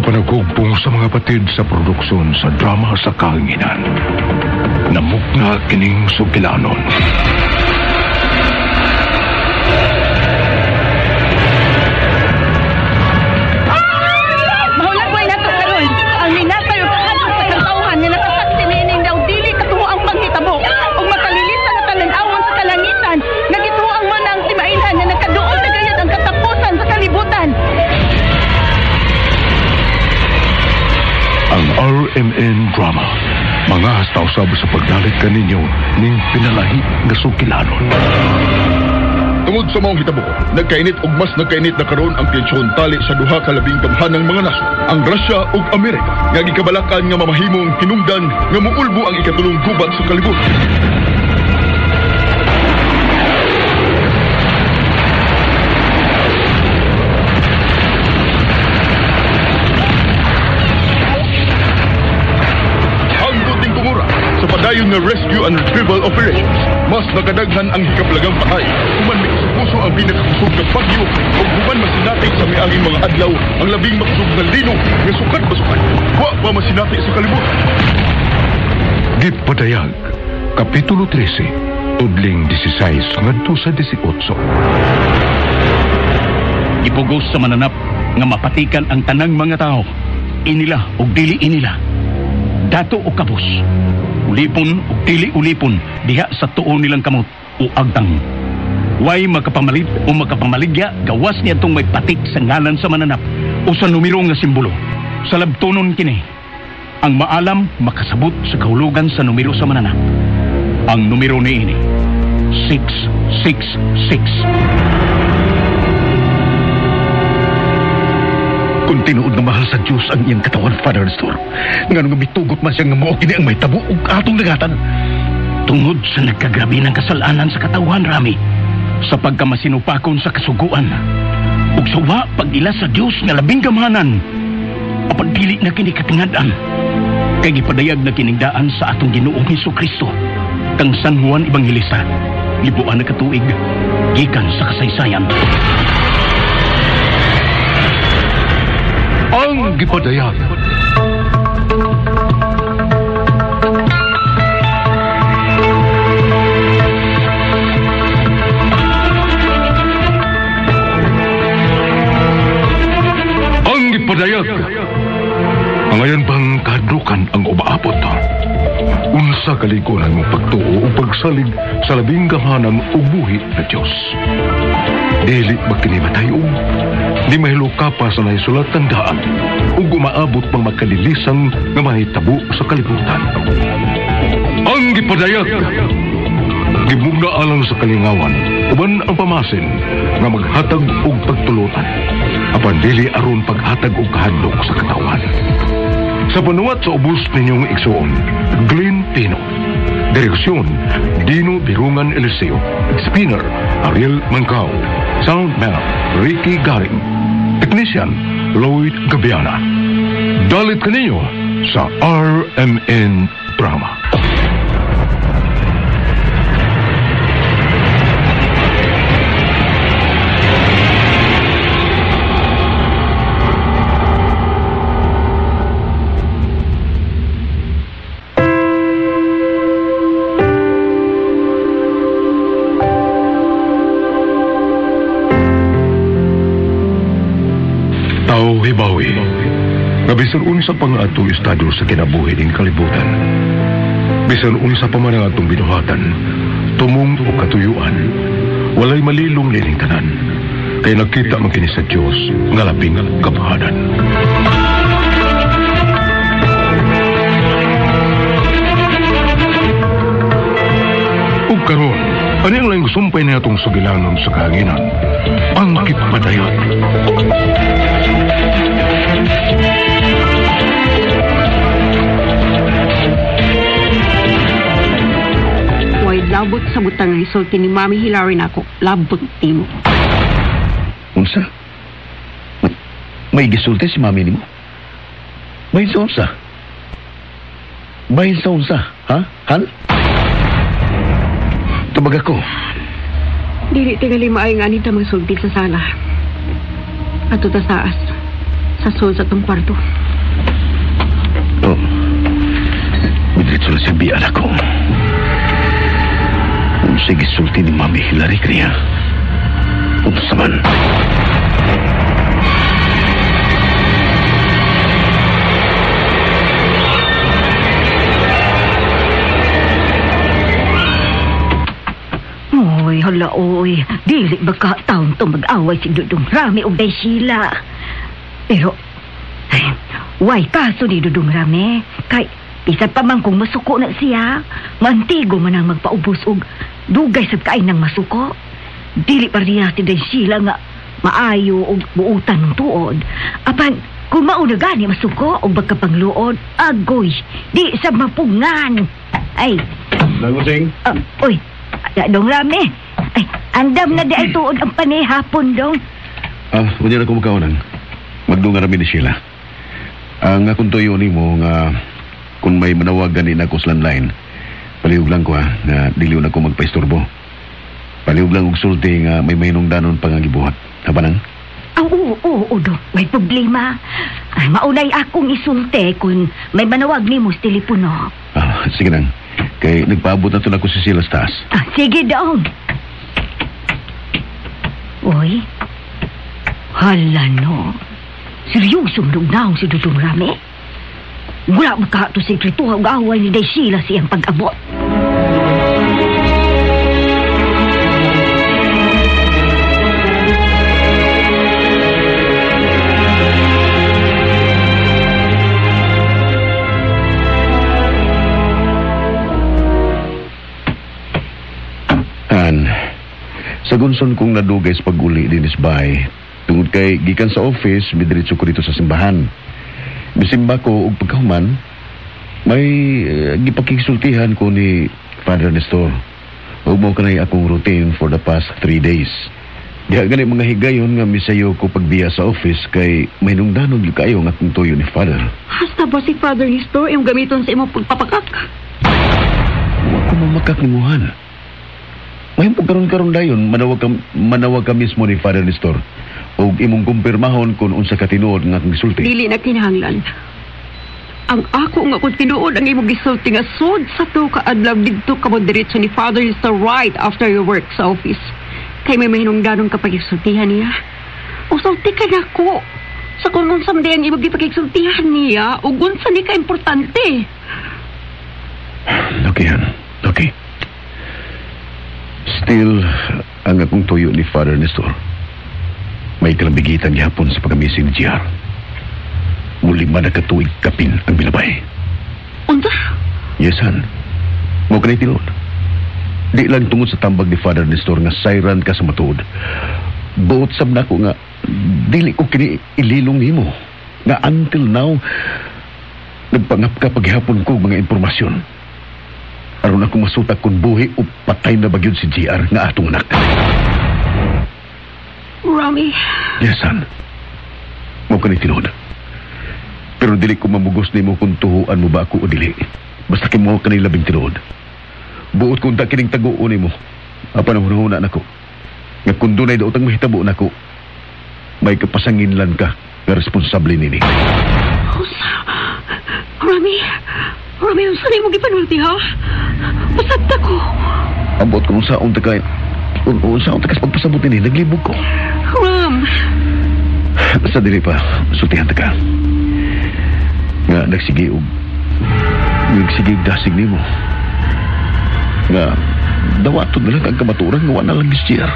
Sa panagugpong sa mga batid sa produksyon sa drama sa kahanginan, namugna kining sugilanon. Mahulat mo na ito karon. Ang minasa yung kahapon sa kantauhan nga nakasaksi nining daw dili katuho ang panghitabo ug makalilisan na talan-awon sa kalangitan. Nagituhoang mo na ang timailhan na nakaduol na gayad ang katapusan sa kalibutan. Ang RMN drama, mga hastausab sa pagdalit kaninyo ning pinalahi nga sugilanon. Tungod sa maong hitabo, nagkainit ug mas nagkainit na karon ang tensyon tali sa duha ka labing gamhanang mga nasod, ang Russia ug Amerika, nga gikabalakan nga mamahimong hinungdan nga muulbo ang ikatulong gubat sa kalibutan. Padayon nga rescue and retrieval operations, mas nakadaghan ang hikapalagang patay. Human may puso ang pinakakusog na bagyo o human masinati sa miaging mga adlaw ang labing makusog na lino nga sukat basukan. Wa pa masinati sa kalibutan. Gipadayag, Kapitulo 13, Tudling 16 ngadto sa 18. Ipugos sa mananap nga mapatikan ang tanang mga tao, inila o dili inila, dato o kabus, ulipon o dili ulipon, diha sa tuo nilang kamot o agtang. Way makapamalit o makapamaligya, gawas niya itong may patik sa ngalan sa mananap o sa numero nga simbolo. Sa labtonon kini, ang maalam makasabot sa kahulugan sa numero sa mananap. Ang numero ni ini, 666. Kung tinuod na mahal sa Diyos ang iyang katawan, Father Nestor, nga nung bitugot man siya nga mao kini ang may tabo ug atong nagatan. Tungod sa nagkagrabi ng kasalanan sa katawan, Rami, sa pagkamasinupakon sa kasuguan, ug sa wa pag-ila sa Diyos nga labing gamhanan, apan dili na kini katingadan, kay gipadayag na kinigdaan sa atong Ginoong Hesukristo, kang San Juan Evangelista, libuan na katuig, gikan sa kasaysayan. Ang gipadayag. Ang gipadayag. Ngayon bang kadrukan ang umaabot ta? Unsa kaligunan mo pagtuo o pagsalig sa labing gamhanan o buhi na Diyos? Dili magkinimatay o di mahilo ka pa sa naisulat tandaan o gumaabot pang magkalilisan na mahitabo sa kalibutan. Ang gipadayag, gibugna alang sa kalingawan, uban ang pamasin nga maghatag og pagtulutan, apan dili aron paghatag og kahadlok sa katawan. Sa panuwat sa ubos ninyong igsuon, Glenn Pino. Direksyon, Dino Birungan Eliseo. Spinner, Ariel Mancao. Soundman, Ricky Garing. Technician, Lloyd Gabiana. Dalit kaninyo sa RMN Drama. Hibawi, nga bisan unsa pang atong estado sa kinabuhi ning kalibutan. Bisan unsa pa man ang atong binuhatan, tumong o katuyuan, walay malilong lining tanan, kay nakita man kini sa Dios nga labing gamhanan. Ug karon, ani ang laing sumpay na atong sugilanon sa kahanginan, ang gipadayag. Labot sa butang resulti ni Mami Hilary na ako. Labot timo. Unsa? May gisulti si Mami ni mo? Bahin sa unsa? Bahin sa unsa? Ha? Hal? Tabag ako. Dili tingali maayong anita magsulti sa sala. Ato ta saas. sa sul sa tong kwarto. Oh. Midritso na siya biyan ako. Sige, sulti ni Mami Hilary Kriya. Unsa man. Oy, hala, oy. Dili ba ka taon to mag-away si Dudong Rami o day sila. Pero, ay, why kaso ni Dudong Rami? Kay, isa pa man kung masuko na siya, mantigo man ang magpaubos og dugay sa kain ng masuko. Dili pa riya si day sila nga maayo o buutan ng tuod. Apan, kung mauna gani masuko o bagkapangluod, agoy, di sa mapungan. Ay, Nagusing? Uy, Dong Rami. Ay, andam na di ay tuod ang panihapon, Dong. Wala na ko magkaunang. Magdunga rami ni Sheila. Ang akong tuyo ni mo nga kung may manawagan din ako sa landline, palihog lang ko nga diliw na ko magpaisturbo. Palihog lang og sulti nga may mahinungdanon pangagibuhat. Habanang? Oo, Dong. May problema. Ay, maunay akong isulti kung may manawag ni mo sa telepono. Sige nang. Kay nagpaabot na to na ko si Sheila sa taas. Sige, Dong. Uy, hala no. Seryosong lugnaw si Dudong Rami. Wala makato sekreto ang away ni Day Sheila siyang pag-abot. Sa gunson kong nadugay sa pag-uli din isbay, tungod kay gikan sa office, midiritso ko dito sa simbahan. Bisimba ko og pagkahuman, may gipakisultihan ko ni Father Nestor. Huwag mo ka na akong routine for the past 3 days. Diha gani mga higayon nga misayo ko pagbiya sa office kay may nungdanon yung kayo nga kung tuyo ni Father. Hasta ba si Father Nestor yung gamiton sa imong pagpapakak? Huwag ko mamakak ni Muhan. May pagkaroon dayon, manawag ka mismo ni Father Nestor. O imong kumpirmahon kung unsa ka tinuod nga kong gisulti. Dili na kinahanglan. Ang ako nga kung tinuod ang imong gisulti nga sud sa to kaadlaw didto ka mo diretso ni Father Nestor right after your work sa office. Kay may mahinungdanon ka pagigsultihan niya. O sulti ka na ko. Sa kung unsa man ang imong gipagigsultihan niya, o unsa ni ka importante. Okay, Han. Okay. Still, ang akong tuyo ni Father Nestor, may kalabigitan gihapon sa pagkamising ni GR. Muli man nakatuig kapin ang binabay. Unsa? Yes, Han. Mo ka na itilod. Di lang tungod sa tambag ni Father Nestor nga sayran ka sa matuod. Buot sab na ko nga, dili ko kini ililong nimo. Nga until now, nagpangap ka paghihapon ko mga impormasyon. Aron ako masutak kung buhi o patay na bagyod si GR nga atong anak. Rami. Yes, son. Mo ka ni tinod. Pero dili ko mamugos ni mo kung tuhuan mo ba ako o dili. Basta kimo ka ni labing tinod. Buot kung takining taguon ni mo. Apan ang hunahuna na ko. Nga kung dunay daotang mahitabo na ko, may kapasanginlan ka na responsable nini. Rami, ang sanay mo gipanulti, ha? Pasagta ko. Ambot ko nung saong takay. Saong takas pagpasabot nini, naglibog ko. Ram. Basta dili pa, sultihan ta ka. Nga nagsigiog dasig ni mo. Nga dawatod na lang ang kamaturan nga wala lang gisiyar.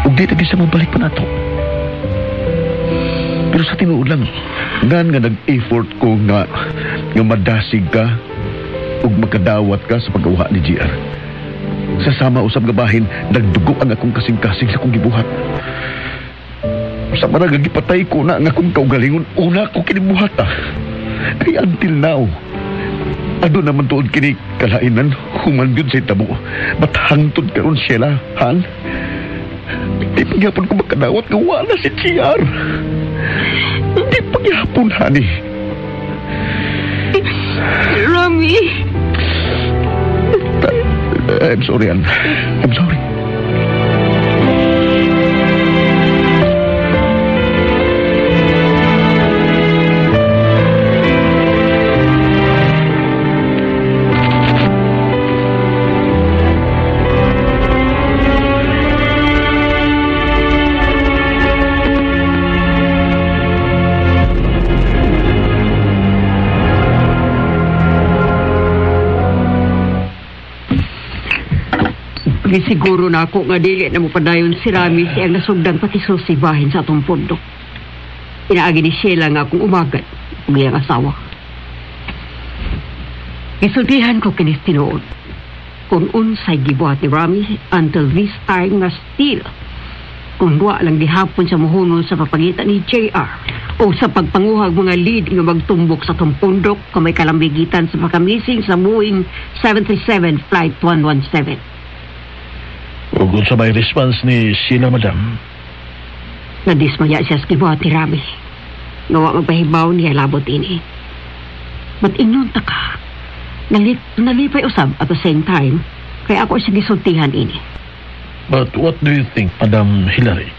Ug di tagi sa mabalik pa nato. Pero sa tinuod lang, nga nag-effort ko nga madasig ka ug makadawat ka sa pag-uha ni GR. Sa sama usab nga bahin, nagdugo ang akong kasing-kasing sa kong gibuhat. Sa marag gipatay ko na ang akong kaugalingon, una ko kinibuhat Kay until now, ado naman tuod kini kalainan, human yun sa itabo. Ba't hangtod karon Sheila, Han? Di pagyapon ko makadawat nga wala si GR. Di pagyapon, honey. Rami. I'm sorry, Ann. I'm sorry. Gisiguro na ako nga dili na mo padayon si Rami siyang nasugdang pati susibahin sa atong pundok. Inaagi ni Sheila nga akong umagat ang iyang asawa. Isultihan ko kinis tinuod kung unsay gibuhat ni Rami until this time nga still kung wa lang gihapon sa muhunol sa papagitan ni JR o sa pagpanguhag mga lead nga magtumbok sa atong pundok kung may kalambigitan sa makamising sa Boeing 737 Flight 117. Ugod sa may response ni Sheila, madam. Nadismaya siya sa gibuhat ni Rami. Nawa magpahibaw niya labot ini. But inyon ta ka, nalipay usab at the same time, kaya ako siya gisultihan ini. But what do you think, Madam Hillary?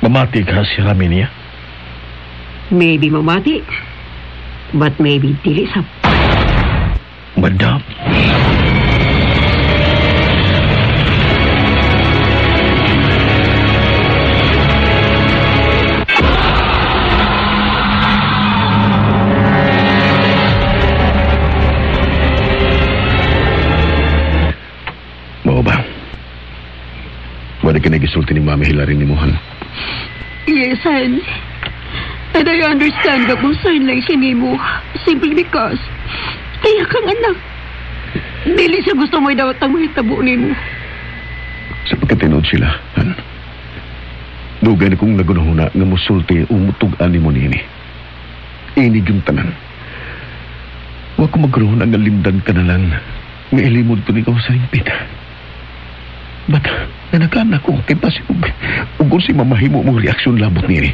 Mamati ka si Rami niya? Maybe mamati, but maybe dili sab. Madam? Wala ka nagisulti ni Mama Hillary ni Mohan. Yes, Han. And I understand nga kung saan lang siya ni mo. Simply because, kaya kang anak. Dili siya gusto mo'y dawat ang mahitabo ni mo. Sa pagkatinood sila, Han. Dugay na kong nagunahuna nga musulti umutugan ni mo nini. Inig yung tanan. Huwag ko magkaroon ang alimdan ka na lang nga ilimod ko ni ikaw sa impit. But, nanakan ako kay pasig ug si mamahimo mong reaksyon labot nini.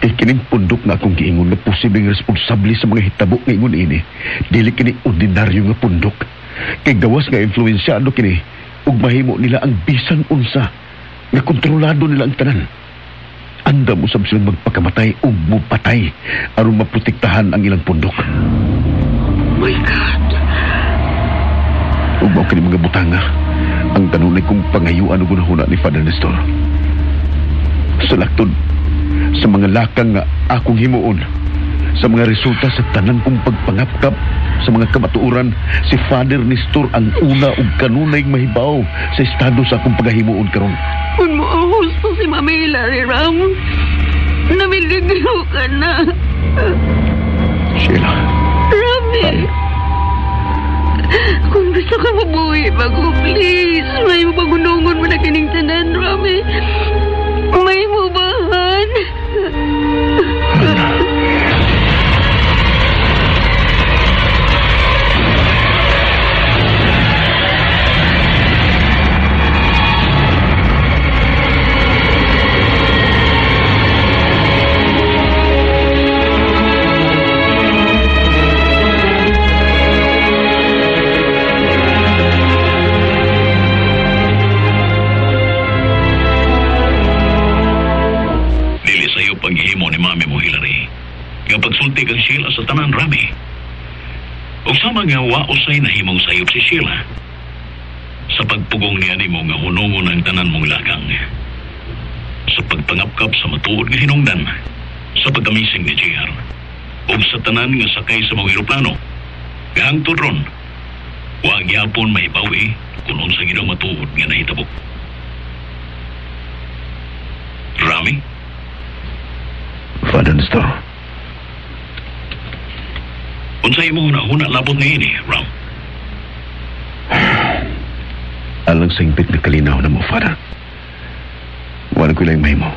Kay kining pundok na akong giingon na posibleng responsable sa mga hitabo nga ingon ini. Dili kini ordinaryo nga pundok. Kay gawas nga influensyado kini ug mahimo nila ang bisan unsa nga kontrolado nila ang tanan. Anda mo sab silang magpakamatay ug mupatay aron maprotektahan ang ilang pundok. My God. Ug mao kini mga butanga ang kanunay kong pangayuan o gunahuna ni Father Nestor. Sa laktod, sa mga lakang nga akong himuon, sa mga resulta sa tanan kong pagpangapkap, sa mga kamatuuran, si Father Nestor ang una o kanunay mahibaw sa estado sa akong paghimuon karon. Kung mo ang husto si Mama Hillary, Ram, namiligro ka na. Sheila. Rami. Kung gusto ka mabuhay bago, please, may mo pagunungon mo na kining tanan, Rami. May mo bahan. Pagsulti kang Sheila sa tanan, Rami. O sama nga waosay na himong sayop si Sheila sa pagpugong niya ni mo nga hunungon ang tanan mong lakang, sa pagpangapkap sa matuod nga hinungdan, sa pagkamising ni JR, o sa tanan nga sakay sa mga eroplano. Gahangtod ron, wag yapon mahibawi kung unsa ginaw matuod nga nahitabok. Rami? Father Nestor. Unsay mo huna labot nga ini, Ram? Alang sa impit na kalinaw na mo, Father. Wala ko lang mahimo.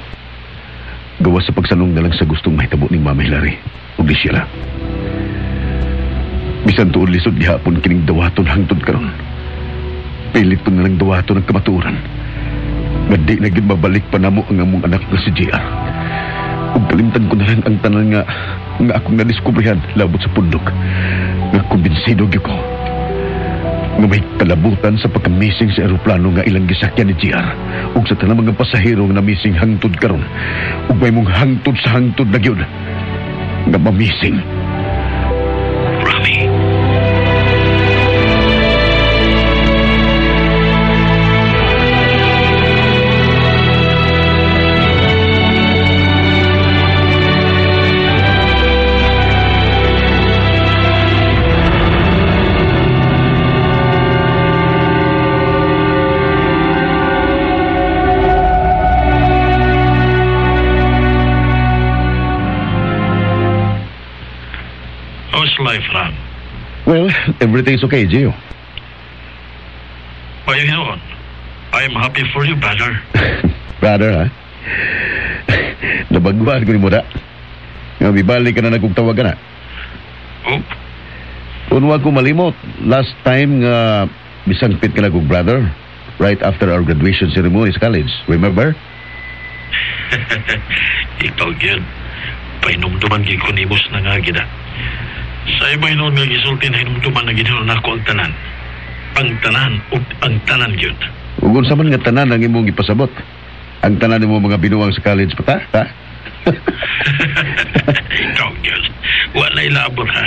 Gawa sa pagsanong na lang sa gustong mahitabo ni Mama Hillary o di Sheila. Bisan tuon lisod gihapon kining dawaton hangtod karon. Pilit ko na lang dawaton ang kamaturan. Nga di na gid mabalik pa namo ang among anak na si JR. Ug kalimtan ko na lang ang tanan nga akong nadiskubrihan labot sa pundok. Nga kumbinsido gyud ko nga may kalabutan sa pagka-missing sa eroplano nga ilang gisakyan ni JR ug sa tanang mga pasahero nga na-missing hangtod karon ug may mong hangtod sa hangtod na gyud nga ma-missing. Rami. life, Ram? Well, everything's okay, Gio. Well, you know, I'm happy for you, brother. Brother, ha? Nabaguan ko ni mo da. Nga bibalik ka na nagkugtawag ka na. Oh, Kung wag ko malimot, last time nga bisangpit ka na kong brother right after our graduation ceremony sa college. Remember? ikaw yun. Painumduman kay kunimos na nga gina. Sa iba yun nga gisulti na hinumduman na ginawa na ako ang tanan. Ang tanan o ang tanan yun. Ugon sa man nga tanan ang imong ipasabot. Ang tanan mo mga binuwang sa college pa ta, ha? Ikaw yun. Wala ilabot ha.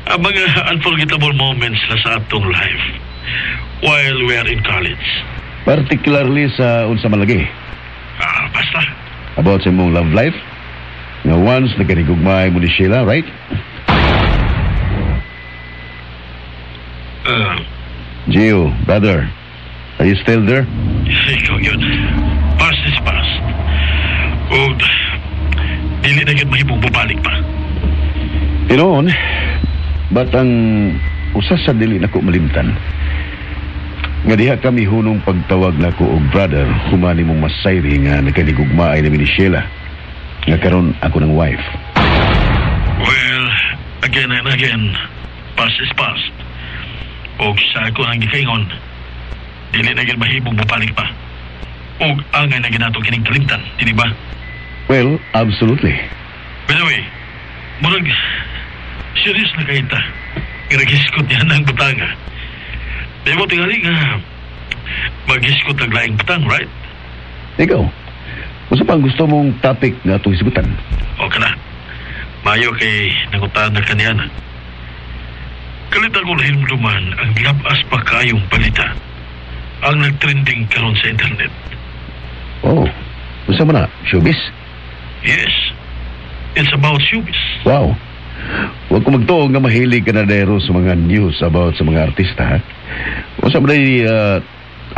Ang mga unforgettable moments na sa atong life while we are in college. Particularly sa unsa man lagi. Basta. About sa imong love life. Nga once naganigugmay mo ni Sheila, right? Gio, brother, are you still there? Ikaw yun. Past is past. O, dili na yun mahibong bubalik pa. Tinoon, but ang usas sa dili na ko malimtan. Nga diha kami hunong pagtawag na ko og brother, humani mong masayri nga nagkanigugmaay namin ni Sheila. Nga karon ako ng wife. Well, again and again, past is past. O sa ako nang gikaingon, dili na yun mahibong bubalik pa. O angay na ginato kining kalimtan, di ba? Well, absolutely. By the way, murag, serious na kayo ta. Iragiskot niya ng butanga. Di mo tingali nga, mag-iskot ang laing butang, right? Ikaw, kung sa pang gusto mong topic na itong isigutan? O ka na. Mayo kay nangutaan na kaniyana. Kalita ko hinumduman ang labas pa kayong balita. Ang nagtrending karon sa internet. Oh, gusto mo na? Showbiz? Yes. It's about showbiz. Wow. Huwag ko magtuong nga mahilig ka na dero sa mga news about sa mga artista, ha? O sa mga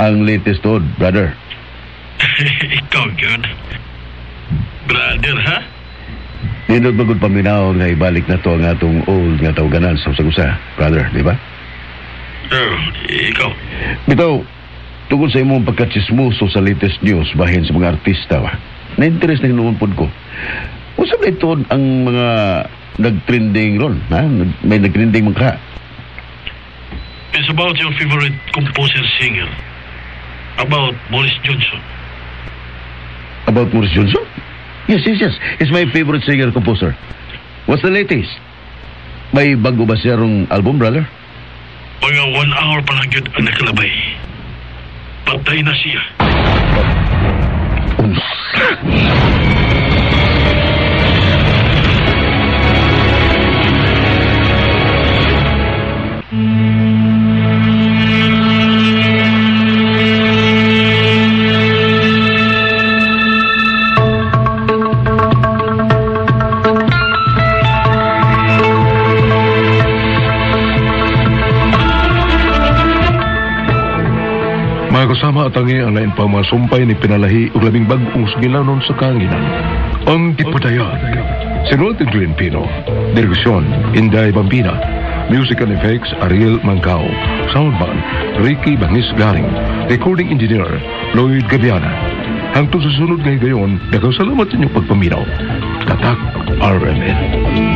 ang latest to, brother? Ikaw yun. Brother, ha? Nindot magod paminaw nga ibalik na to ang atong old nga tawaganan sa usa-usa, brother, di ba? Ikaw. Bitaw, tungkol sa imong pagkatsismuso sa latest news bahin sa mga artista, na-interest na hinuunpod ko. Usap na ito ang mga nag-trending ron, ha? May nag-trending mga. It's about your favorite composer-singer. About Boris Johnson. About Boris Johnson? Yes. He's my favorite singer-composer. What's the latest? May bago ba siya rong album, brother? Mga 1 hour pa lang yun ang nakalabay. Patay na siya. Kasama at tangi ang lain pa mga sumpay ni pinalahi o labing bagong sugilanon sa kanginan. Ang Ipadaya. Sinulat ni Glenn Pino. Direksyon, Inday Bambina. Musical effects, Ariel Mancao. Soundman, Ricky Bangis Garing. Recording engineer, Lloyd Gabiana. Hangtong sa sunod ngayon, nagkasalamat sa inyong pagpaminaw. Tatak RMN.